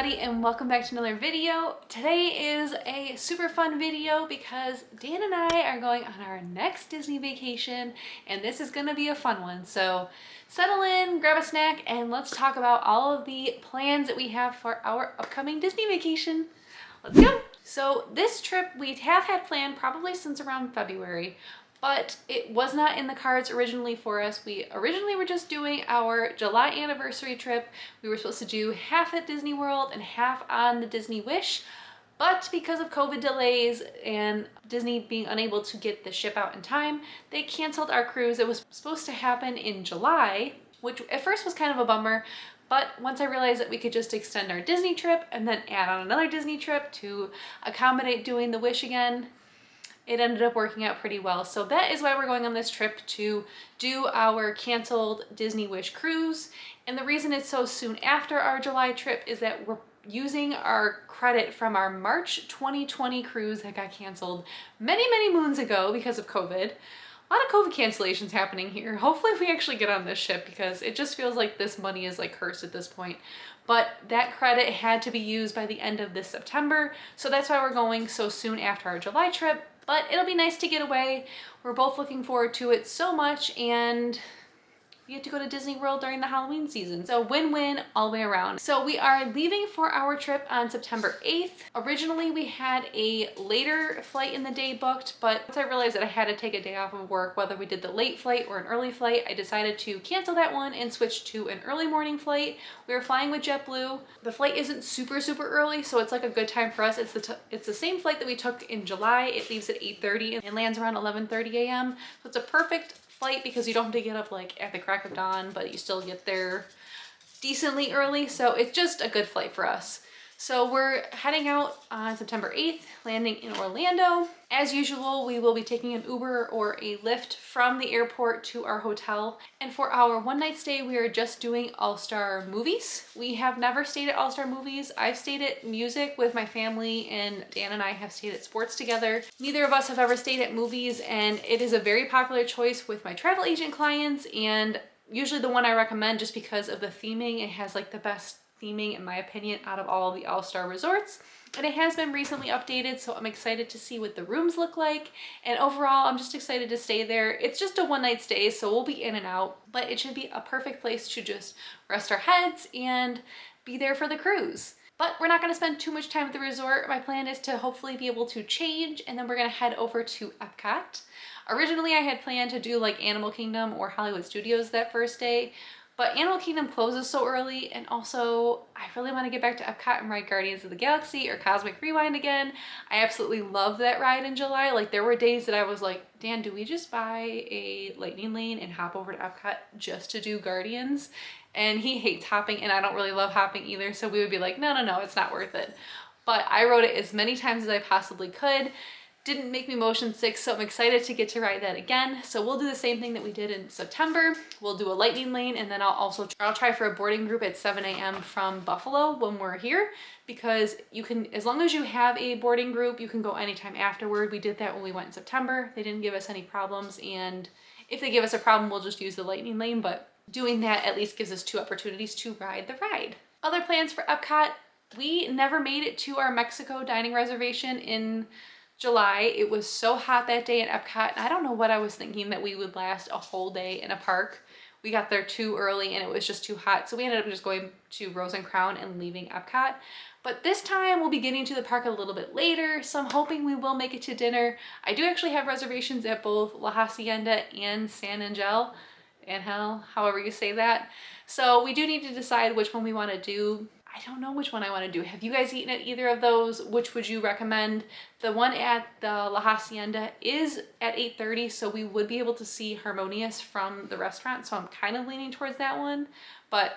everybody, and welcome back to another video. Today is a super fun video because Dan and I are going on our next Disney vacation, and this is going to be a fun one. So settle in, grab a snack, and let's talk about all of the plans that we have for our upcoming Disney vacation. Let's go! So this trip we have had planned probably since around February, but it was not in the cards originally for us. We originally were just doing our July anniversary trip. We were supposed to do half at Disney World and half on the Disney Wish, but because of COVID delays and Disney being unable to get the ship out in time, they canceled our cruise. It was supposed to happen in July, which at first was kind of a bummer, but once I realized that we could just extend our Disney trip and then add on another Disney trip to accommodate doing the Wish again, it ended up working out pretty well. So that is why we're going on this trip, to do our canceled Disney Wish cruise. And the reason it's so soon after our July trip is that we're using our credit from our March 2020 cruise that got canceled many moons ago because of COVID. A lot of COVID cancellations happening here. Hopefully we actually get on this ship because it just feels like this money is like cursed at this point. But that credit had to be used by the end of this September. So that's why we're going so soon after our July trip. But it'll be nice to get away. We're both looking forward to it so much, and we get to go to Disney World during the Halloween season. So win-win all the way around. So we are leaving for our trip on September 8th. Originally we had a later flight in the day booked, but once I realized that I had to take a day off of work, whether we did the late flight or an early flight, I decided to cancel that one and switch to an early morning flight. We were flying with JetBlue. The flight isn't super early, so it's like a good time for us. It's the same flight that we took in July. It leaves at 8:30 and lands around 11:30 a.m. So it's a perfect flight because you don't have to get up like at the crack of dawn, but you still get there decently early. So it's just a good flight for us. So we're heading out on September 8th, landing in Orlando. As usual, we will be taking an Uber or a Lyft from the airport to our hotel. And for our one night stay, we are just doing All-Star Movies. We have never stayed at All-Star Movies. I've stayed at music with my family, and Dan and I have stayed at sports together. Neither of us have ever stayed at movies, and it is a very popular choice with my travel agent clients, and usually the one I recommend just because of the theming. It has like the best theming, in my opinion, out of all of the All-Star resorts, and it has been recently updated, so I'm excited to see what the rooms look like. And overall, I'm just excited to stay there. It's just a one night stay, so we'll be in and out, but it should be a perfect place to just rest our heads and be there for the cruise. But we're not going to spend too much time at the resort. My plan is to hopefully be able to change, and then we're going to head over to Epcot. Originally, I had planned to do like Animal Kingdom or Hollywood Studios that first day, but Animal Kingdom closes so early, and also I really want to get back to Epcot and ride Guardians of the Galaxy or Cosmic Rewind again. I absolutely love that ride in July. Like, there were days that I was like, Dan, do we just buy a lightning lane and hop over to Epcot just to do Guardians? And he hates hopping, and I don't really love hopping either, so we would be like, no, it's not worth it. But I rode it as many times as I possibly could. Didn't make me motion sick, so I'm excited to get to ride that again. So we'll do the same thing that we did in September. We'll do a lightning lane, and then I'll try for a boarding group at 7 a.m. from Buffalo when we're here, because you can, as long as you have a boarding group, you can go anytime afterward. We did that when we went in September. They didn't give us any problems, and if they give us a problem, we'll just use the lightning lane, but doing that at least gives us 2 opportunities to ride the ride. Other plans for Epcot: we never made it to our Mexico dining reservation in July. It was so hot that day at Epcot, and I don't know what I was thinking that we would last a whole day in a park. We got there too early and it was just too hot, so we ended up just going to Rose and Crown and leaving Epcot. But this time we'll be getting to the park a little bit later, so I'm hoping we will make it to dinner. I do actually have reservations at both La Hacienda and San Angel, however you say that. So we do need to decide which one we want to do. I don't know which one I want to do. Have you guys eaten at either of those? Which would you recommend? The one at the La Hacienda is at 8:30, so we would be able to see Harmonious from the restaurant, so I'm kind of leaning towards that one. But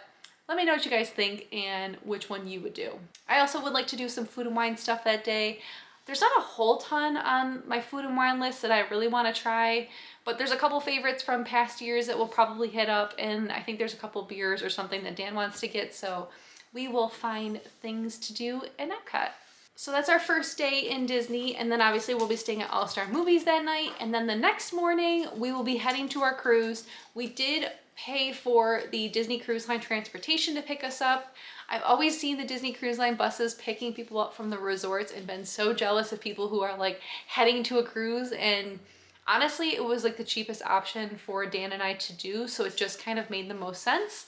let me know what you guys think and which one you would do. I also would like to do some food and wine stuff that day. There's not a whole ton on my food and wine list that I really want to try, but there's a couple favorites from past years that we'll probably hit up, and I think there's a couple beers or something that Dan wants to get, so we will find things to do in Epcot. So that's our first day in Disney, and then obviously we'll be staying at All-Star Movies that night, and then the next morning we will be heading to our cruise. We did pay for the Disney Cruise Line transportation to pick us up. I've always seen the Disney Cruise Line buses picking people up from the resorts and been so jealous of people who are like heading to a cruise, and honestly, it was like the cheapest option for Dan and I to do, so it just kind of made the most sense.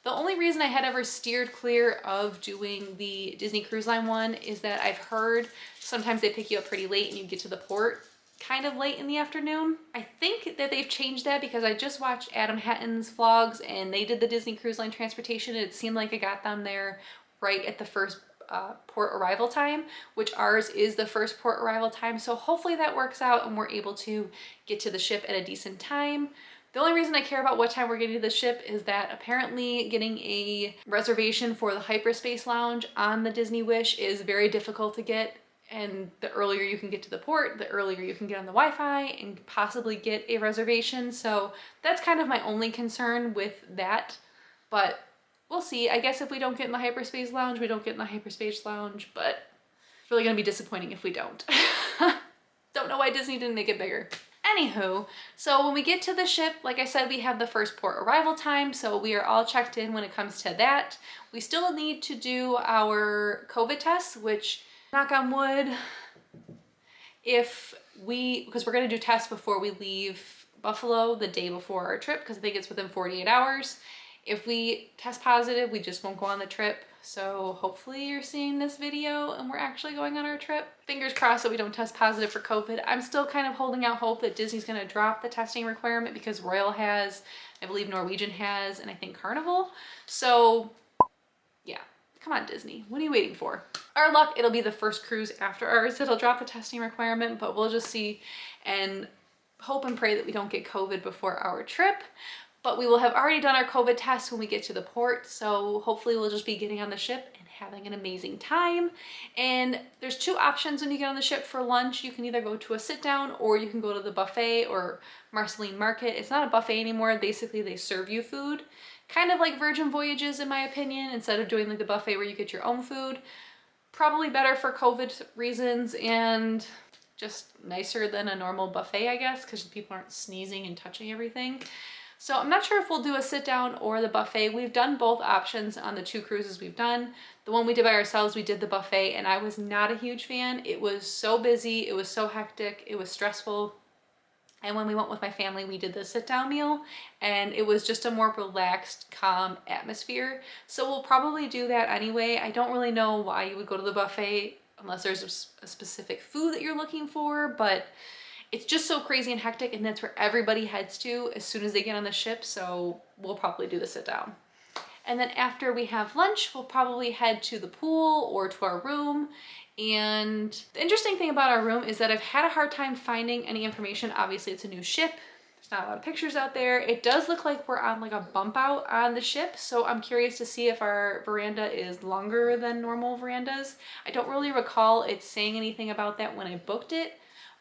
The only reason I had ever steered clear of doing the Disney Cruise Line one is that I've heard sometimes they pick you up pretty late and you get to the port kind of late in the afternoon. I think that they've changed that because I just watched Adam Hatton's vlogs and they did the Disney Cruise Line transportation. It seemed like I got them there right at the first port arrival time, which ours is the first port arrival time. So hopefully that works out and we're able to get to the ship at a decent time. The only reason I care about what time we're getting to the ship is that apparently getting a reservation for the Hyperspace Lounge on the Disney Wish is very difficult to get. And the earlier you can get to the port, the earlier you can get on the Wi-Fi and possibly get a reservation. So that's kind of my only concern with that. But we'll see. I guess if we don't get in the Hyperspace Lounge, we don't get in the Hyperspace Lounge. But it's really going to be disappointing if we don't. Don't know why Disney didn't make it bigger. Anywho, so when we get to the ship, like I said, we have the first port arrival time, so we are all checked in when it comes to that. We still need to do our COVID tests, which, knock on wood, because we're gonna do tests before we leave Buffalo the day before our trip, because I think it's within 48 hours. If we test positive, we just won't go on the trip. So hopefully you're seeing this video and we're actually going on our trip. Fingers crossed that we don't test positive for COVID. I'm still kind of holding out hope that Disney's gonna drop the testing requirement because Royal has, I believe Norwegian has, and I think Carnival. So yeah, come on Disney, what are you waiting for? Our luck, it'll be the first cruise after ours that'll drop the testing requirement, but we'll just see and hope and pray that we don't get COVID before our trip. But we will have already done our COVID test when we get to the port, so hopefully we'll just be getting on the ship and having an amazing time. And there's two options when you get on the ship for lunch. You can either go to a sit down or you can go to the buffet or Marceline Market. It's not a buffet anymore. Basically, they serve you food. Kind of like Virgin Voyages, in my opinion, instead of doing like the buffet where you get your own food. Probably better for COVID reasons and just nicer than a normal buffet, I guess, because people aren't sneezing and touching everything. So I'm not sure if we'll do a sit down or the buffet. We've done both options on the two cruises we've done. The one we did by ourselves, we did the buffet, and I was not a huge fan. It was so busy, it was so hectic, it was stressful. And when we went with my family, we did the sit down meal and it was just a more relaxed, calm atmosphere. So we'll probably do that anyway. I don't really know why you would go to the buffet unless there's a specific food that you're looking for, but it's just so crazy and hectic, and that's where everybody heads to as soon as they get on the ship, so we'll probably do the sit down. And then after we have lunch, we'll probably head to the pool or to our room. And the interesting thing about our room is that I've had a hard time finding any information. Obviously, it's a new ship. There's not a lot of pictures out there. It does look like we're on like a bump out on the ship, so I'm curious to see if our veranda is longer than normal verandas. I don't really recall it saying anything about that when I booked it.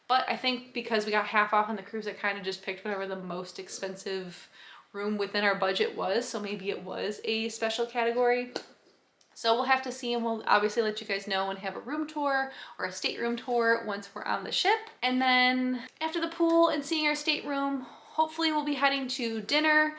But I think because we got half off on the cruise, I kind of just picked whatever the most expensive room within our budget was. So maybe it was a special category. So we'll have to see, and we'll obviously let you guys know and have a room tour or a stateroom tour once we're on the ship. And then after the pool and seeing our stateroom, hopefully we'll be heading to dinner.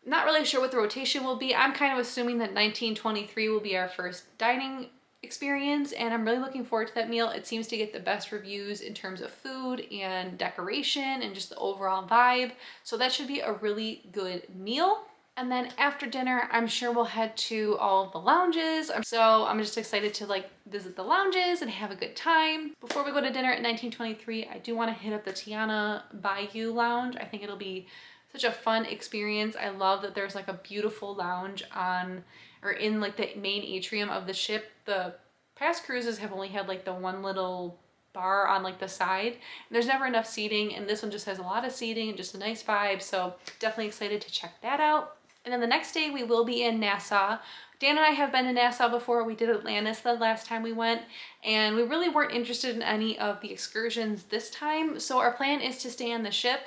Not really sure what the rotation will be. I'm kind of assuming that 1923 will be our first dining experience, and I'm really looking forward to that meal. It seems to get the best reviews in terms of food and decoration and just the overall vibe, so that should be a really good meal. And then after dinner, I'm sure we'll head to all of the lounges. So I'm just excited to like visit the lounges and have a good time. Before we go to dinner at 1923, I do want to hit up the Tiana Bayou Lounge. I think it'll be such a fun experience. I love that there's like a beautiful lounge on or in like the main atrium of the ship. The past cruises have only had like the one little bar on like the side, and there's never enough seating, and this one just has a lot of seating and just a nice vibe, so definitely excited to check that out. And then the next day we will be in Nassau. Dan and I have been to Nassau before. We did Atlantis the last time we went, and we really weren't interested in any of the excursions this time, so our plan is to stay on the ship.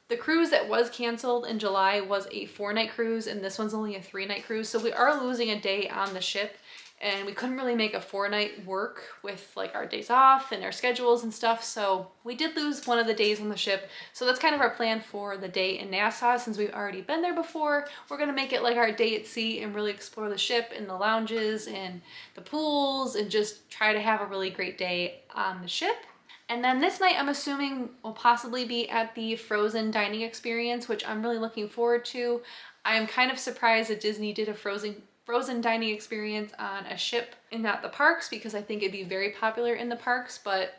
The cruise that was canceled in July was a 4-night cruise, and this one's only a 3-night cruise, so we are losing a day on the ship. and we couldn't really make a 4-night work with like our days off and our schedules and stuff. So we did lose one of the days on the ship. So that's kind of our plan for the day in Nassau. Since we've already been there before, we're gonna make it like our day at sea and really explore the ship and the lounges and the pools and just try to have a really great day on the ship. And then this night, I'm assuming we'll possibly be at the Frozen dining experience, which I'm really looking forward to. I'm kind of surprised that Disney did a Frozen dining experience on a ship and not the parks, because I think it'd be very popular in the parks, but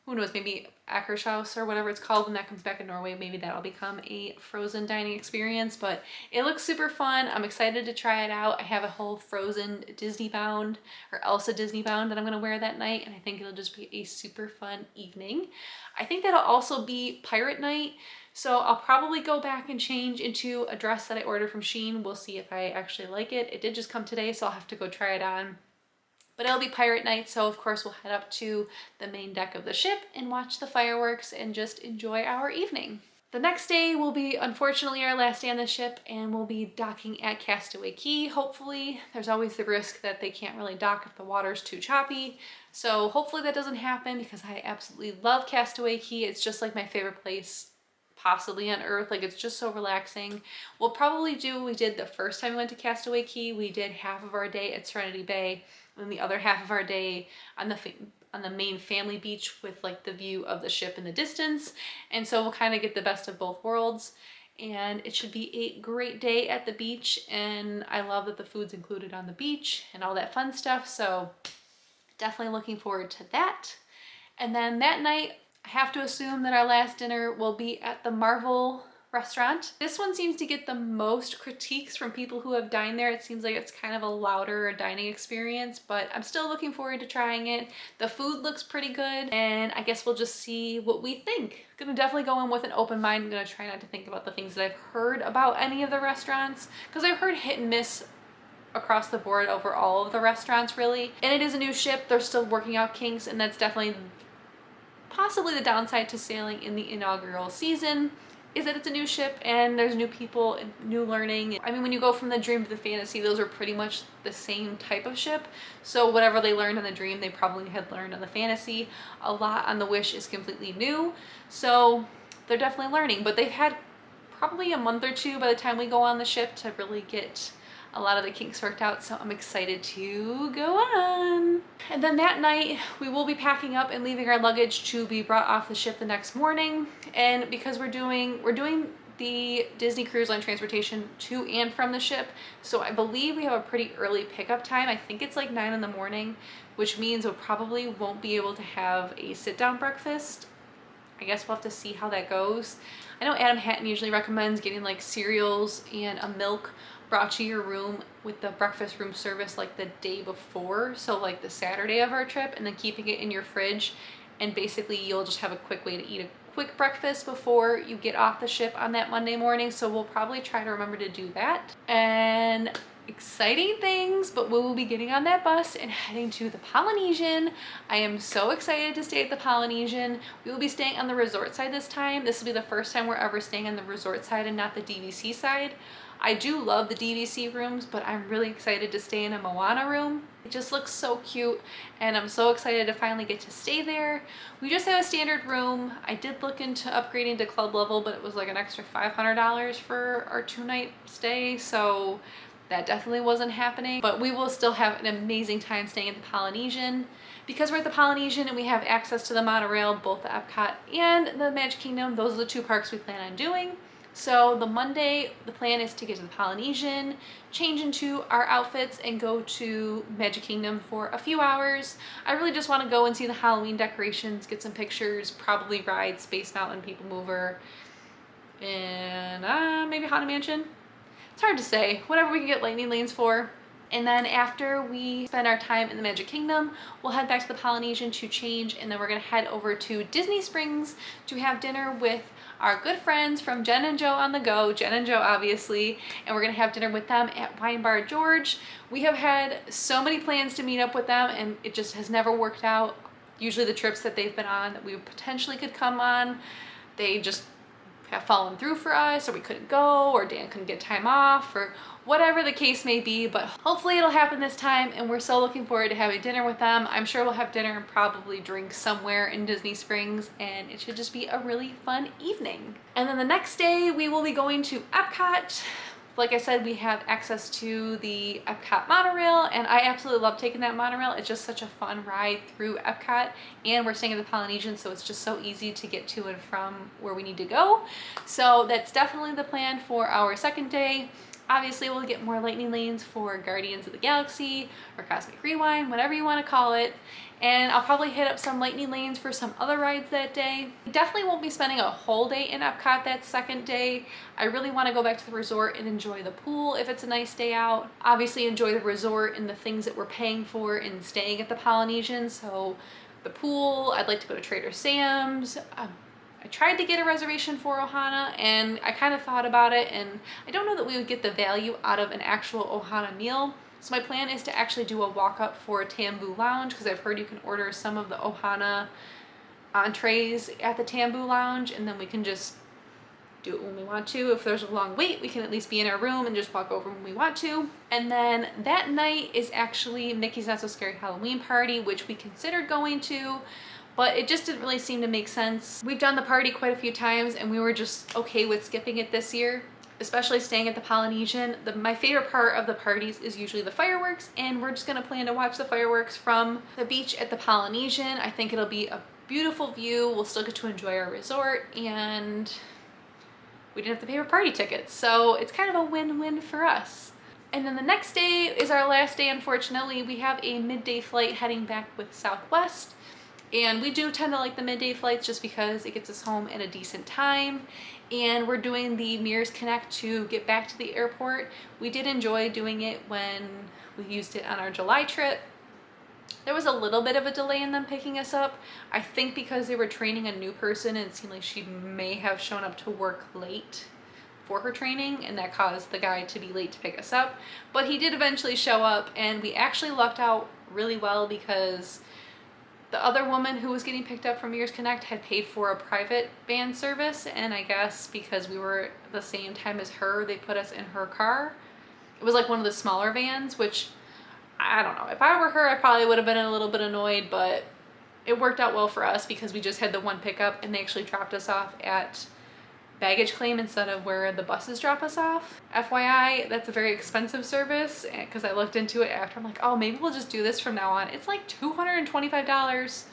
who knows, maybe Akershouse or whatever it's called when that comes back in Norway, maybe that'll become a Frozen dining experience. But it looks super fun. I'm excited to try it out. I have a whole Frozen Disney bound or Elsa Disney bound that I'm gonna wear that night, and I think it'll just be a super fun evening. I think that'll also be pirate night, so I'll probably go back and change into a dress that I ordered from Shein. We'll see if I actually like it. It did just come today, so I'll have to go try it on. But it'll be pirate night, so of course we'll head up to the main deck of the ship and watch the fireworks and just enjoy our evening. The next day will be, unfortunately, our last day on the ship, and we'll be docking at Castaway Cay, hopefully. There's always the risk that they can't really dock if the water's too choppy. So hopefully that doesn't happen, because I absolutely love Castaway Cay. It's just like my favorite place possibly on Earth. Like, it's just so relaxing. We'll probably do what we did the first time we went to Castaway Cay. We did half of our day at Serenity Bay, and the other half of our day on the main family beach with like the view of the ship in the distance. And so we'll kind of get the best of both worlds, and it should be a great day at the beach. And I love that the food's included on the beach and all that fun stuff. So definitely looking forward to that. And then that night, I have to assume that our last dinner will be at the Marvel restaurant. This one seems to get the most critiques from people who have dined there. It seems like it's kind of a louder dining experience, but I'm still looking forward to trying it. The food looks pretty good, and I guess we'll just see what we think. Gonna definitely go in with an open mind. I'm gonna try not to think about the things that I've heard about any of the restaurants, because I've heard hit and miss across the board over all of the restaurants, really. And it is a new ship. They're still working out kinks, and that's definitely possibly the downside to sailing in the inaugural season, is that it's a new ship and there's new people and new learning. I mean, when you go from the Dream to the Fantasy, those are pretty much the same type of ship. So whatever they learned on the Dream, they probably had learned on the Fantasy. A lot on the Wish is completely new. So they're definitely learning, but they've had probably a month or two by the time we go on the ship to really get a lot of the kinks worked out, so I'm excited to go on. And then that night, we will be packing up and leaving our luggage to be brought off the ship the next morning. And because we're doing the Disney Cruise Line transportation to and from the ship, so I believe we have a pretty early pickup time. I think it's like 9 in the morning, which means we probably won't be able to have a sit-down breakfast. I guess we'll have to see how that goes. I know Adam Hatton usually recommends getting like cereals and a milk brought to your room with the breakfast room service like the day before, so like the Saturday of our trip, and then keeping it in your fridge, and basically you'll just have a quick way to eat a quick breakfast before you get off the ship on that Monday morning. So we'll probably try to remember to do that. And exciting things, but we will be getting on that bus and heading to the Polynesian. I am so excited to stay at the Polynesian. We will be staying on the resort side this time. This will be the first time we're ever staying on the resort side and not the DVC side. I do love the DVC rooms, but I'm really excited to stay in a Moana room. It just looks so cute, and I'm so excited to finally get to stay there. We just have a standard room. I did look into upgrading to club level, but it was like an extra $500 for our 2-night stay, so that definitely wasn't happening. But we will still have an amazing time staying at the Polynesian. Because we're at the Polynesian and we have access to the monorail, both the Epcot and the Magic Kingdom, those are the 2 parks we plan on doing. So the Monday, the plan is to get to the Polynesian, change into our outfits, and go to Magic Kingdom for a few hours. I really just want to go and see the Halloween decorations, get some pictures, probably ride Space Mountain, People Mover, and maybe Haunted Mansion. It's hard to say, whatever we can get lightning lanes for. And then after we spend our time in the Magic Kingdom, we'll head back to the Polynesian to change, and then we're gonna head over to Disney Springs to have dinner with our good friends from Jen and Joe on the Go, Jen and Joe obviously, and we're gonna have dinner with them at Wine Bar George. We have had so many plans to meet up with them, and it just has never worked out. Usually the trips that they've been on that we potentially could come on, they just have fallen through for us, or we couldn't go, or Dan couldn't get time off, or whatever the case may be, but hopefully it'll happen this time, and we're so looking forward to having dinner with them. I'm sure we'll have dinner and probably drink somewhere in Disney Springs, and it should just be a really fun evening. And then the next day we will be going to Epcot. Like I said, we have access to the Epcot monorail, and I absolutely love taking that monorail. It's just such a fun ride through Epcot, and we're staying at the Polynesian, so it's just so easy to get to and from where we need to go. So that's definitely the plan for our second day. Obviously, we'll get more lightning lanes for Guardians of the Galaxy or Cosmic Rewind, whatever you want to call it. And I'll probably hit up some lightning lanes for some other rides that day. Definitely won't be spending a whole day in Epcot that second day. I really want to go back to the resort and enjoy the pool if it's a nice day out. Obviously enjoy the resort and the things that we're paying for in staying at the Polynesian. So the pool, I'd like to go to Trader Sam's. I tried to get a reservation for Ohana, and I kind of thought about it, and I don't know that we would get the value out of an actual Ohana meal. So my plan is to actually do a walk-up for Tambu Lounge, because I've heard you can order some of the Ohana entrees at the Tambu Lounge, and then we can just do it when we want to. If there's a long wait, we can at least be in our room and just walk over when we want to. And then that night is actually Mickey's Not So Scary Halloween Party, which we considered going to, but it just didn't really seem to make sense. We've done the party quite a few times, and we were just okay with skipping it this year, especially staying at the Polynesian. My favorite part of the parties is usually the fireworks, and we're just gonna plan to watch the fireworks from the beach at the Polynesian. I think it'll be a beautiful view. We'll still get to enjoy our resort, and we didn't have to pay for party tickets, so it's kind of a win-win for us. And then the next day is our last day, unfortunately. We have a midday flight heading back with Southwest. And we do tend to like the midday flights just because it gets us home in a decent time. And we're doing the Mears Connect to get back to the airport. We did enjoy doing it when we used it on our July trip. There was a little bit of a delay in them picking us up. I think because they were training a new person, and it seemed like she may have shown up to work late for her training, and that caused the guy to be late to pick us up. But he did eventually show up, and we actually lucked out really well because the other woman who was getting picked up from Mears Connect had paid for a private van service, and I guess because we were at the same time as her, they put us in her car. It was like one of the smaller vans, which I don't know. If I were her, I probably would have been a little bit annoyed, but it worked out well for us because we just had the one pickup, and they actually dropped us off at baggage claim instead of where the buses drop us off. FYI, that's a very expensive service, because I looked into it after. I'm like, oh, maybe we'll just do this from now on. It's like $225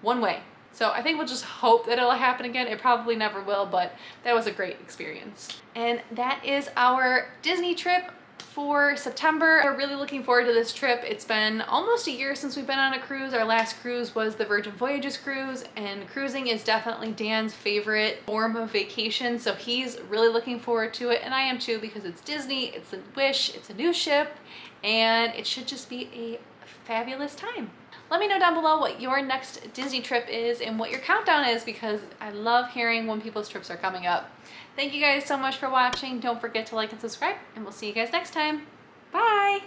one way. So I think we'll just hope that it'll happen again. It probably never will, but that was a great experience. And that is our Disney trip for September. We're really looking forward to this trip. It's been almost a year since we've been on a cruise. Our last cruise was the Virgin Voyages cruise, and cruising is definitely Dan's favorite form of vacation, so he's really looking forward to it, and I am too, because it's Disney, it's a Wish, it's a new ship, and it should just be a fabulous time. Let me know down below what your next Disney trip is and what your countdown is, because I love hearing when people's trips are coming up. Thank you guys so much for watching. Don't forget to like and subscribe, and we'll see you guys next time. Bye!